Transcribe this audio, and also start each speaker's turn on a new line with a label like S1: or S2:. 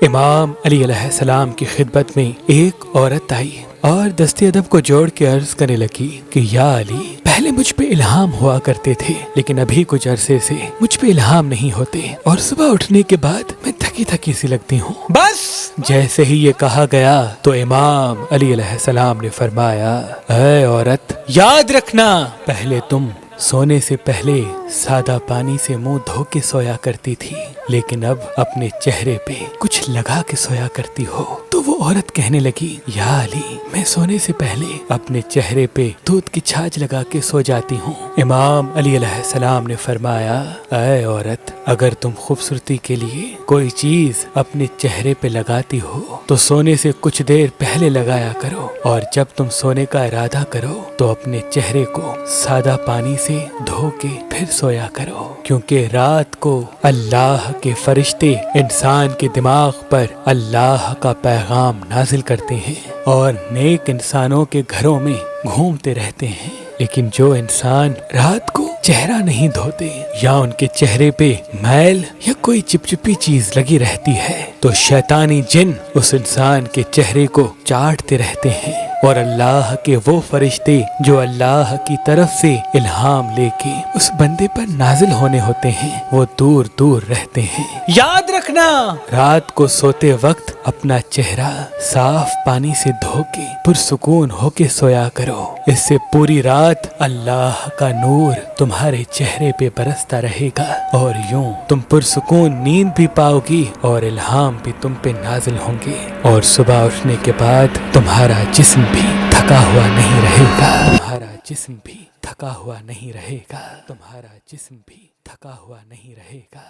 S1: امام علی علیہ السلام کی خدمت میں ایک عورت آئی اور دست ادب کو جوڑ کے عرض کرنے لگی کہ یا علی، پہلے مجھ پہ الہام ہوا کرتے تھے لیکن ابھی کچھ عرصے سے مجھ پہ الہام نہیں ہوتے اور صبح اٹھنے کے بعد میں تھکی تھکی سی لگتی ہوں۔ بس جیسے ہی یہ کہا گیا تو امام علی علیہ السلام نے فرمایا، اے عورت، یاد رکھنا پہلے تم سونے سے پہلے سادہ پانی سے منہ دھو کے سویا کرتی تھی لیکن اب اپنے چہرے پہ کچھ لگا کے سویا کرتی ہو۔ تو وہ عورت کہنے لگی، یا علی، میں سونے سے پہلے اپنے چہرے پہ دودھ کی چھاچ لگا کے سو جاتی ہوں۔ امام علی علیہ السلام نے فرمایا، اے عورت، اگر تم خوبصورتی کے لیے کوئی چیز اپنے چہرے پہ لگاتی ہو تو سونے سے کچھ دیر پہلے لگایا کرو، اور جب تم سونے کا ارادہ کرو تو اپنے چہرے کو سادہ پانی سے دھو کے پھر سویا کرو، کیونکہ رات کو اللہ کے فرشتے انسان کے دماغ پر اللہ کا پیغام نازل کرتے ہیں اور نیک انسانوں کے گھروں میں گھومتے رہتے ہیں، لیکن جو انسان رات کو چہرہ نہیں دھوتے یا ان کے چہرے پہ میل یا کوئی چپچپی چیز لگی رہتی ہے تو شیطانی جن اس انسان کے چہرے کو چاٹتے رہتے ہیں، اور اللہ کے وہ فرشتے جو اللہ کی طرف سے الہام لے کے اس بندے پر نازل ہونے ہوتے ہیں وہ دور دور رہتے ہیں۔ یاد رکھنا، رات کو سوتے وقت اپنا چہرہ صاف پانی سے دھو کے پرسکون ہو کے سویا کرو، اس سے پوری رات اللہ کا نور تمہارے چہرے پہ برستا رہے گا اور یوں تم پرسکون نیند بھی پاؤ گی اور الہام بھی تم پہ نازل ہوں گے، اور صبح اٹھنے کے بعد تمہارا جسم بھی تھکا ہوا نہیں رہے گا، تمہارا جسم بھی تھکا ہوا نہیں رہے گا، تمہارا جسم بھی تھکا ہوا نہیں رہے گا۔